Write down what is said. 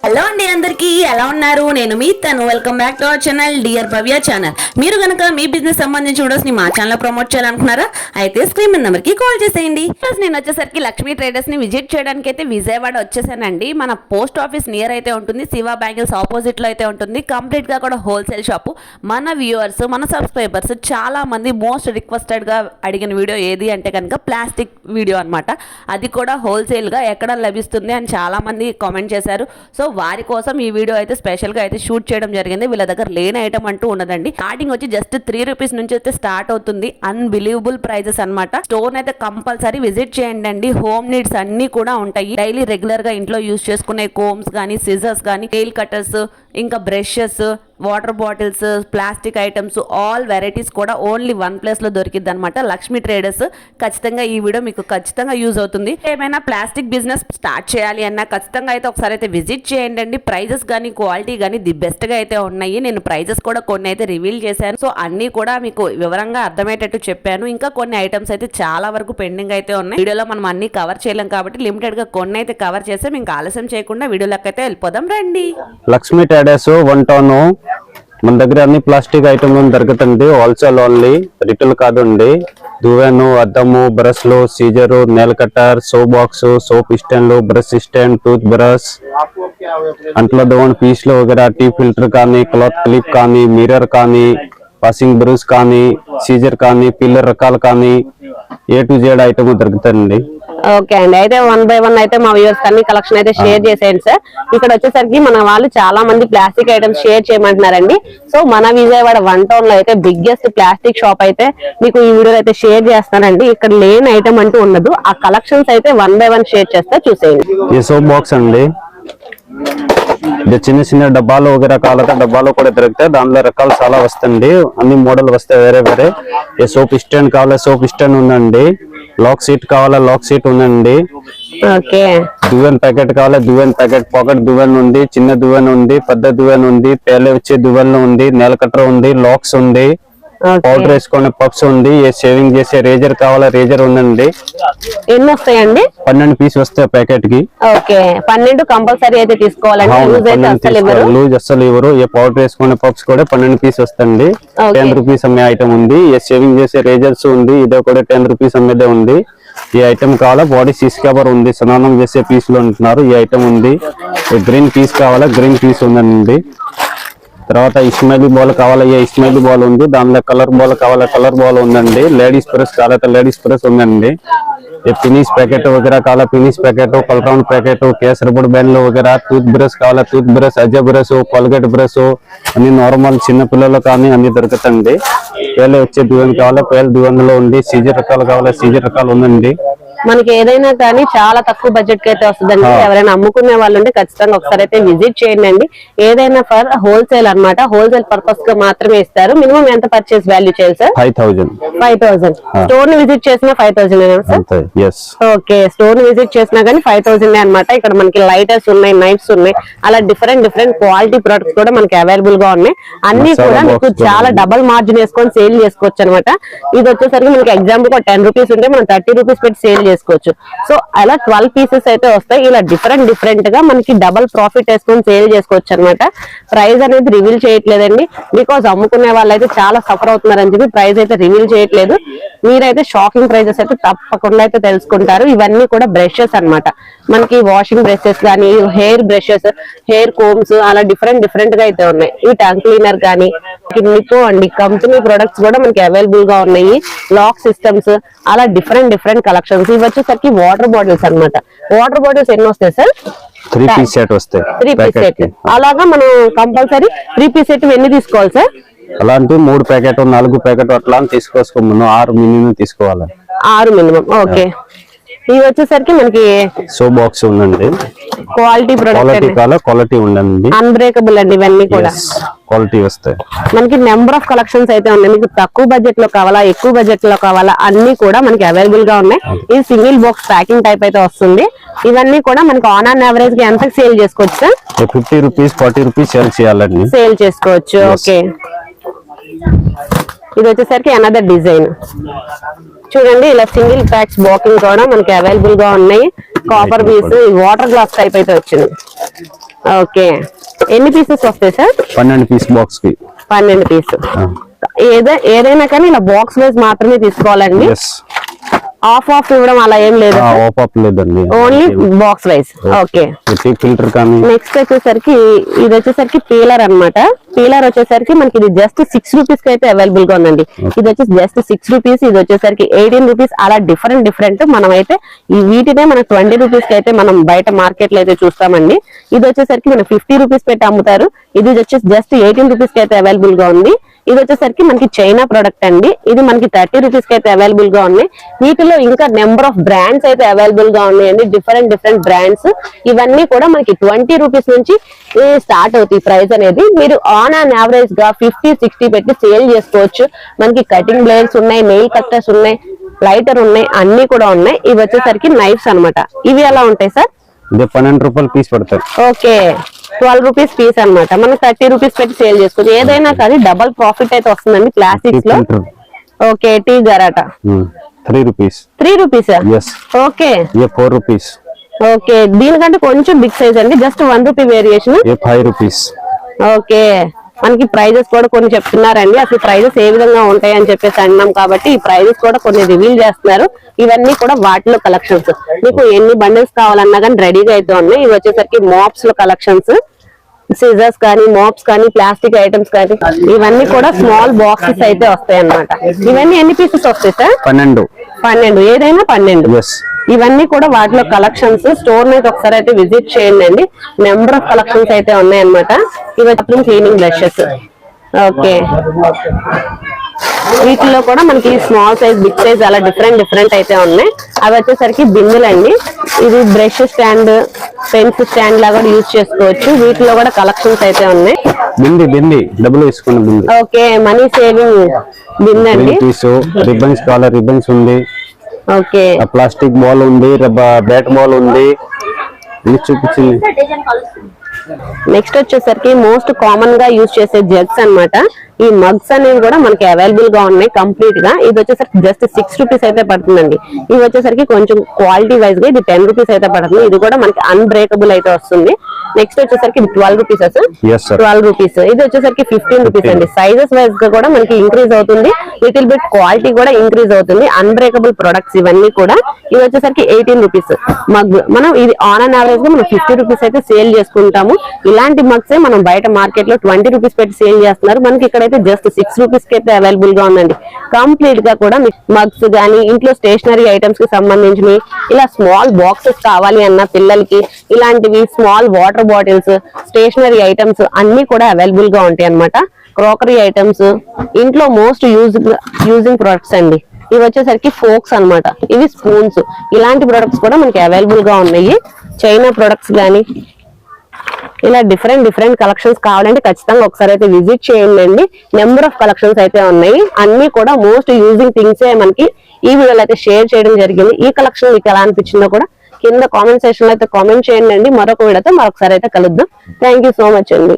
Hello అండి, అందరికీ ఎలా ఉన్నారు? నేను మీ తను. Welcome back to our channel dear Bhavya channel. మీరు కనుక మీ బిజినెస్ సంబంధించి వీడియోస్ ని మా ఛానల్ ప్రమోట్ చేయాలనుకున్నారా? అయితే స్క్రీన్ మీద నెంబర్ కి కాల్ చేసేయండి. నేను వచ్చేసరికి లక్ష్మీ ట్రేడర్స్ ని విజిట్ చేయడానికి అయితే విజయవాడ వచ్చేసానండి. మన పోస్ట్ ఆఫీస్ నియర్ అయితే ఉంటుంది, శివ బ్యాంగిల్స్ ఆపోజిట్ లో అయితే ఉంటుంది. కంప్లీట్ గా కూడా హోల్సేల్ షాప్. మన వ్యూవర్స్, మన సబ్స్క్రైబర్స్ చాలా మంది మోస్ట్ రిక్వెస్టెడ్ గా అడిగిన వీడియో ఏది అంటే కనుక ప్లాస్టిక్ వీడియో అనమాట. అది కూడా హోల్సేల్ గా ఎక్కడ లభిస్తుంది అని చాలా మంది కామెంట్ చేశారు. సో వారి కోసం ఈ వీడియో అయితే స్పెషల్ గా అయితే షూట్ చేయడం జరిగింది. వీళ్ళ దగ్గర లేని ఐటమ్ అంటూ ఉన్నదండి. స్టార్టింగ్ వచ్చి జస్ట్ 3 రూపీస్ నుంచి అయితే స్టార్ట్ అవుతుంది. అన్బిలీవబుల్ ప్రైజెస్ అనమాట. స్టోర్ అయితే కంపల్సరీ విజిట్ చేయండి అండి. హోమ్ నీడ్స్ అన్ని కూడా ఉంటాయి. డైలీ రెగ్యులర్ గా ఇంట్లో యూజ్ చేసుకునే కోమ్స్ కానీ, సిజర్స్ కానీ, నెయిల్ కట్టర్స్, ఇంకా brushes, water bottles, plastic items, all varieties కూడా ఓన్లీ వన్ ప్లేస్ లో దొరికిద్ది అనమాట. లక్ష్మీ ట్రేడర్స్. ఖచ్చితంగా ఈ వీడియో మీకు ఖచ్చితంగా యూజ్ అవుతుంది. ఏమైనా ప్లాస్టిక్ బిజినెస్ స్టార్ట్ చేయాలి అన్నా ఖచ్చితంగా అయితే ఒకసారి అయితే విజిట్ చేయండి అండి. ప్రైజెస్ కానీ, క్వాలిటీ కానీ ది బెస్ట్ గా అయితే ఉన్నాయి. నేను ప్రైజెస్ కూడా కొన్ని అయితే రివీల్ చేశాను. సో అన్ని కూడా మీకు వివరంగా అర్థమయ్యేటట్టు చెప్పాను. ఇంకా కొన్ని ఐటమ్స్ అయితే చాలా వరకు పెండింగ్ అయితే ఉన్నాయి. వీడియోలో మనం అన్ని కవర్ చేయలేం కాబట్టి లిమిటెడ్ గా కొన్ని అయితే కవర్ చేస్తే మీకు ఆలస్యం చేయకుండా వీడియోలోకి అయితే వెళ్ళిపోదాం రండి. Lakshmi traders 1 town. మన దగ్గర అన్ని ప్లాస్టిక్ ఐటమ్ దొరుకుతుంది. హోల్సేల్ ఓన్లీ, రిటైల్ కాదండి. దువ్వెను, అద్దము, బ్రష్లు, scissor, nail cutter, soap box, soap స్టాండ్లు, బ్రష్ స్టాండ్, టూత్ బ్రష్, అంట్లో దోవన్ పీస్లు వగేరా, టీ ఫిల్టర్ కానీ, క్లాత్ క్లిప్ కానీ, మిర్రర్ కానీ, వాషింగ్ బ్రష్ కానీ, సీజర్ కానీ, పిల్లర్ రకాలు కానీ, A to Z ఐటమ్ దొరుకుతాయండి. ఓకే అండి, అయితే 1 by 1 అయితే మా వ్యూవర్స్ అన్ని కలెక్షన్ అయితే షేర్ చేసేయండి సార్. ఇక్కడ వచ్చేసరికి మన వాళ్ళు చాలా మంది ప్లాస్టిక్ ఐటమ్స్ షేర్ చేయమంటున్నారండి. సో మన విజయవాడ 1 టౌన్ లో అయితే బిగ్గెస్ట్ ప్లాస్టిక్ షాప్ అయితే మీకు ఈ వీడియో అయితే షేర్ చేస్తానండి. ఇక్కడ లేని ఐటమ్ అంటూ ఉండదు. ఆ కలెక్షన్స్ అయితే 1 by 1 షేర్ చేస్తే చూసేయండి. ఈ సోప్ బాక్స్ అండి, చిన్న చిన్న డబ్బాలు వగేరా కావాలంటే డబ్బాలు కూడా దొరుకుతాయి. దానిలో రకాలు చాలా వస్తాయండి. అన్ని మోడల్ వస్తాయి వేరే వేరే. ఏ సోప్ స్టాండ్ కావాలా సోప్ స్టాండ్ ఉందండి. లాక్ సీట్ కావాలా లాక్ సీట్ ఉందండి. దువ్వెన్ ప్యాకెట్ కావాలా దువ్వెన్ ప్యాకెట్, పాకెట్ దువ్వెన్ ఉంది, చిన్న దువ్వెన్ ఉంది, పెద్ద దువ్వెన్ ఉంది, పేలే వచ్చే దువ్వెన్ ఉంది, నెయిల్ కట్టర్ ఉంది, లాక్స్ ఉంది, పౌడర్ వేసుకునే పప్స్ ఉంది, ఏ షేవింగ్ చేసే రేజర్ కావాలా రేజర్ ఉందండి. ఎన్ని వస్తాయండి? 12 పీస్ వస్తాయి ప్యాకెట్ కి. ఓకే, 12 కంపల్సరీ అయితే తీసుకోవాలండి. లూజ్ అస్సలు ఇవ్వరు. ఏ పౌడర్ వేసుకునే పప్స్ కూడా 12 పీస్ వస్తుంది. 10 రూపీస్ అమ్మే ఐటమ్ ఉంది. ఏ షేవింగ్ చేసే రేజర్స్ ఉంది, ఇదే కూడా 10 రూపీస్ అమ్మేదే ఉంది. ఈ ఐటమ్ కావాలా బాడీ సీస్ కవర్ ఉంది, స్నానం చేసే పీస్ లో ఉంటున్నారు. ఈ ఐటమ్ ఉంది. గ్రీన్ పీస్ కావాలా గ్రీన్ పీస్ ఉందండి. తర్వాత ఇస్మైలీ బాల్ కావాలా ఇస్మైలీ బాల్ ఉంది. దానిలో కలర్ బాల్ కావాలా కలర్ బాల్ ఉందండి. లేడీస్ ప్రెస్ కావాలా లేడీస్ ప్రెస్ ఉందండి. ఫినిష్ ప్యాకెట్ వగేరా కావాలా ఫినిష్ ప్యాకెట్, కలరౌండ్ ప్యాకెట్, కేస్ రబ్బర్ బ్యాండ్లు వగేరా, టూత్ బ్రష్ కావాలా tooth brush, Ajay brush, Colgate brush, అన్ని నార్మల్ చిన్న పిల్లలు కానీ అన్ని దొరుకుతాయండి. పేలే వచ్చే దువ్వెన్ కావాలా పేల దువ్వెన్లో ఉంది. సీజర్ రకాలు కావాలా సీజర్ రకాలు ఉందండి. మనకి ఏదైనా కానీ చాలా తక్కువ బడ్జెట్ కి అయితే వస్తుందండి. ఎవరైనా అమ్ముకునే వాళ్ళు ఉంటే ఖచ్చితంగా ఒకసారి అయితే విజిట్ చేయండి. ఏదైనా ఫర్ హోల్సేల్ అన్నమాట. హోల్సేల్ పర్పస్ గా మాత్రమే ఇస్తారు. మినిమం ఎంత పర్చేస్ వాల్యూ చేయాలి సార్? 5,000. స్టోర్ ని విజిట్ చేసినా 5,000 సార్. ఓకే, స్టోర్ ని విజిట్ చేసినా కానీ 5,000 అనమాట. ఇక్కడ మనకి లైటర్స్ ఉన్నాయి, నైఫ్స్ ఉన్నాయి, అలా డిఫరెంట్ క్వాలిటీ ప్రొడక్ట్స్ కూడా మనకి అవైలబుల్ గా ఉన్నాయి. అన్ని కూడా మీకు చాలా డబల్ మార్జిన్ వేసుకొని సేల్ చేసుకోవచ్చు అనమాట. ఇది వచ్చేసరికి మనకి ఎగ్జాంపుల్ 10 రూపీస్ ఉంటే మనం 30 రూపీస్ పెట్టి సేల్ చేసుకోవచ్చు. సో అలా 12 పీసెస్ అయితే వస్తాయి. ఇలా డిఫరెంట్ గా మనకి డబల్ ప్రాఫిట్ వేసుకొని సేల్ చేసుకోవచ్చు అనమాట. ప్రైస్ అనేది రివీల్ చేయట్లేదండి, బికాస్ అమ్ముకునే వాళ్ళు అయితే చాలా సఫర్ అవుతున్నారని చెప్పి ప్రైస్ అయితే రివీల్ చేయట్లేదు. మీరైతే షాకింగ్ ప్రైజెస్ అయితే తప్పకుండా అయితే తెలుసుకుంటారు. ఇవన్నీ కూడా బ్రషెస్ అన్నమాట. మనకి వాషింగ్ బ్రషెస్ కానీ, హెయిర్ బ్రషెస్, హెయిర్ కోమ్స్, అలా డిఫరెంట్ గా అయితే ఉన్నాయి. ఇవి టంగ్ క్లీనర్ కానీ, నికో అండి కంపెనీ ప్రొడక్ట్స్ కూడా మనకి అవైలబుల్ గా ఉన్నాయి. లాక్ సిస్టమ్స్, అలా డిఫరెంట్ కలెక్షన్స్. ఇవి వచ్చేసరికి వాటర్ బాటిల్స్ అన్నమాట. వాటర్ బాటిల్స్ ఎన్ని వస్తాయి సార్? 3 పీస్ సెట్ వస్తాయి. 3 పీస్ సెట్. అలాగా మనం కంపల్సరీ 3 పీస్ సెట్ ఎన్ని తీసుకోవాలి సార్? అలాంటి 3 ప్యాకెట్ 4 ప్యాకెట్ అట్లా తీసుకోవచ్చు. 6 మినిమం తీసుకోవాలి. 6 మినిమం. ఓకే, ఇవి వచ్చేసరికి మనకి సోప్ బాక్స్ ఉందండి. క్వాలిటీ ప్రొడక్ట్, క్వాలిటీ ఉందండి. అన్బ్రేకబుల్ అండి. ఇవన్నీ కూడా క్వాలిటీ వస్తాయి. మనకి నెంబర్ ఆఫ్ కలెక్షన్స్ అయితే ఉన్నాయి. మీకు తక్కువ బడ్జెట్ లో కావాలా ఎక్కువ బడ్జెట్ లో కావాలా అన్ని కూడా మనకి అవైలబుల్ గా ఉన్నాయి. ఇది సింగిల్ బాక్స్ ప్యాకింగ్ టైప్ అయితే వస్తుంది. ఇవన్నీ కూడా మనకి ఆన్ యావరేజ్ గా ఎంత సేల్ చేసుకోవచ్చు సార్? 50 రూపీస్ 40 రూపీస్ సేల్ చేయాలండి. సేల్ చేసుకోవచ్చు. ఓకే, ఇది వచ్చేసరికి అనదర్ డిజైన్ చూడండి. ఇలా సింగిల్ ప్యాక్స్ బాక్సింగ్ కూడా మనకి అవైలబుల్ గా ఉన్నాయి. Copper piece, water glass type అయితే వచ్చింది. ఓకే, ఎన్ని పీసెస్ వస్తాయి సార్? 12 పీస్ బాక్స్ కి. 12 పీస్. ఏదైనా కానీ ఇలా బాక్స్ వైజ్ మాత్రమే తీసుకోవాలండి. ఆఫ్ ఇవ్వడం అలా ఏం లేదు, లేదండి, only box wise. Okay, filter కానీ. నెక్స్ట్ వచ్చేసరికి ఇది వచ్చేసరికి పీలర్ అన్నమాట. పీలర్ వచ్చేసరికి మనకి ఇది జస్ట్ 6 రూపీస్ కి అయితే అవైలబుల్ గా ఉందండి. ఇది వచ్చేసి జస్ట్ 6 రూపీస్, ఇది వచ్చేసరికి 18 రూపీస్. అలా డిఫరెంట్ మనం అయితే ఈ వీటినే మన 20 రూపీస్ కి అయితే మనం బయట మార్కెట్ లో అయితే చూస్తామండి. ఇది వచ్చేసరికి మనం 50 రూపీస్ పెట్టి అమ్ముతారు. ఇది వచ్చేసి జస్ట్ 18 రూపీస్ కి అయితే అవైలబుల్ గా ఉంది. ఇది వచ్చేసరికి మనకి చైనా ప్రొడక్ట్ అండి. ఇది మనకి 30 రూపీస్ కి అయితే అవైలబుల్ గా ఉన్నాయి. వీటిలో ఇంకా నెంబర్ ఆఫ్ బ్రాండ్స్ అయితే అవైలబుల్ గా ఉన్నాయండి, డిఫరెంట్ బ్రాండ్స్. ఇవన్నీ కూడా మనకి 20 రూపీస్ నుంచి స్టార్ట్ అవుతాయి ప్రైస్ అనేది. మీరు ఆన్ యావరేజ్ గా 50-60 పెట్టి సేల్ చేసుకోవచ్చు. మనకి కటింగ్ బ్లేడ్స్ ఉన్నాయి, నెయిల్ కట్టర్స్ ఉన్నాయి, లైటర్ ఉన్నాయి, అన్ని కూడా ఉన్నాయి. ఇవి వచ్చేసరికి నైఫ్స్ అన్నమాట. ఇవి ఎలా ఉంటాయి సార్? 12 రూపాయలు పీస్ పడతాయి. ఓకే, 12 రూపీస్ పీస్ అన్నమాట. మనం 30 రూపీస్ పెట్టి సేల్ చేసుకోవచ్చు. ఏదైనా కానీ డబల్ ప్రాఫిట్ అయితే వస్తుందండి క్లాసిక్స్ లో. ఓకే, టీ గరాటా 3 rupees. 3 rupees. Okay, 4 rupees. Okay, దీనికంటే కొంచెం బిగ్ సైజ్ అండి, just 1 rupee variation. 5 rupees. Okay, మనకి ప్రైజెస్ కూడా కొన్ని చెప్తున్నారండి. అసలు ప్రైజెస్ ఏ విధంగా ఉంటాయి అని చెప్పేసి అన్నాం కాబట్టి ఈ ప్రైజెస్ కూడా కొన్ని రివీల్ చేస్తున్నారు. ఇవన్నీ కూడా వాటిలో కలెక్షన్స్. మీకు ఎన్ని బండిల్స్ కావాలన్నా కానీ రెడీగా అయితే ఉన్నాయి. ఇవి వచ్చేసరికి మాప్స్ లో కలెక్షన్స్, సిజర్స్ కానీ, మాప్స్ కానీ, ప్లాస్టిక్ ఐటమ్స్ కానీ, ఇవన్నీ కూడా స్మాల్ బాక్సెస్ అయితే వస్తాయి అన్నమాట. ఇవన్నీ ఎన్ని పీసెస్ వస్తాయి సార్? 12. ఏదైనా 12. ఇవన్నీ కూడా వాటిలో కలెక్షన్స్. స్టోర్ అయితే ఒకసారి అయితే విజిట్ చేయండి అండి. నెంబర్ ఆఫ్ కలెక్షన్స్ అయితే ఉన్నాయన్నమాట. ఇవి మాత్రం క్లీనింగ్ బ్రషెస్. ఓకే, వీటిలో కూడా మనకి స్మాల్ సైజ్, బిగ్ సైజ్ అలా డిఫరెంట్ అయితే ఉన్నాయి. అవి వచ్చేసరికి బిందులండి. ఇది బ్రష్ స్టాండ్, పెన్స్ స్టాండ్ లాగా కూడా యూజ్ చేసుకోవచ్చు. వీటిలో కూడా కలెక్షన్స్ అయితే ఉన్నాయి. ఓకే, మనీ సేవింగ్ బిందె అండి. రిబ్బన్స్ కాలర్ రిబ్బన్స్ ఉంది. ఓకే, ప్లాస్టిక్ బాల్ ఉంది, బ్యాట్ బాల్ ఉంది. చూపించింది. నెక్స్ట్ వచ్చేసరికి మోస్ట్ కామన్ గా యూజ్ చేసే జగ్స్ అన్నమాట. ఈ మగ్స్ అనేవి కూడా మనకి అవైలబుల్ గా ఉన్నాయి కంప్లీట్ గా. ఇది వచ్చేసరికి జస్ట్ 6 రూపీస్ అయితే పడుతుందండి. ఇవి వచ్చేసరికి కొంచెం క్వాలిటీ వైజ్ గా ఇది 10 రూపీస్ అయితే పడుతుంది. ఇది కూడా మనకి అన్బ్రేకబుల్ అయితే వస్తుంది. నెక్స్ట్ వచ్చేసరికి 12 రూపీస్. 12 రూపీస్. ఇది వచ్చేసరికి 15 రూపీస్ అండి. సైజెస్ వైజ్ గా కూడా మనకి ఇంక్రీజ్ అవుతుంది, లిటిల్ బిట్ క్వాలిటీ కూడా ఇంక్రీజ్ అవుతుంది. అన్బ్రేకబుల్ ప్రొడక్ట్స్ ఇవన్నీ కూడా. ఇవి వచ్చేసరికి 18 రూపీస్ మగ్. మనం ఇది ఆన్ యావరేజ్ గా మనం 50 రూపీస్ అయితే సేల్ చేసుకుంటాము. ఇలాంటి మగ్స్ మనం బయట మార్కెట్ లో 20 రూపీస్ పెట్టి సేల్ చేస్తున్నారు. మనకి ఇక్కడైతే జస్ట్ 6 రూపీస్ కి అయితే అవైలబుల్ గా ఉందండి. కంప్లీట్ గా కూడా మగ్స్ గానీ, ఇంట్లో స్టేషనరీ ఐటమ్స్ కి సంబంధించినవి, ఇలా స్మాల్ బాక్సెస్ కావాలి అన్న పిల్లలకి ఇలాంటివి, small water bottles, stationery items అన్ని కూడా అవైలబుల్ గా ఉంటాయి అన్నమాట. క్రోకరీ ఐటమ్స్, ఇంట్లో మోస్ట్ యూజింగ్ ప్రొడక్ట్స్ అండి. ఇవి వచ్చేసరికి ఫోక్స్ అన్నమాట. ఇవి స్పూన్స్. ఇలాంటి ప్రొడక్ట్స్ కూడా మనకి అవైలబుల్ గా ఉన్నాయి. చైనా ప్రొడక్ట్స్ గానీ ఇలా డిఫరెంట్ కలెక్షన్స్ కావాలంటే ఖచ్చితంగా ఒకసారి అయితే విజిట్ చేయండి అండి. నెంబర్ ఆఫ్ కలెక్షన్స్ అయితే ఉన్నాయి. అన్ని కూడా మోస్ట్ యూజింగ్ థింగ్స్ మనకి ఈ వీడియోలో అయితే షేర్ చేయడం జరిగింది. ఈ కలెక్షన్ మీకు ఎలా అనిపించిందో కూడా కింద కామెంట్ సెక్షన్ లో అయితే కామెంట్ చేయండి అండి. మరొక వీడియోతో మరొకసారి అయితే కలుద్దాం. థ్యాంక్ యూ సో మచ్ అండి.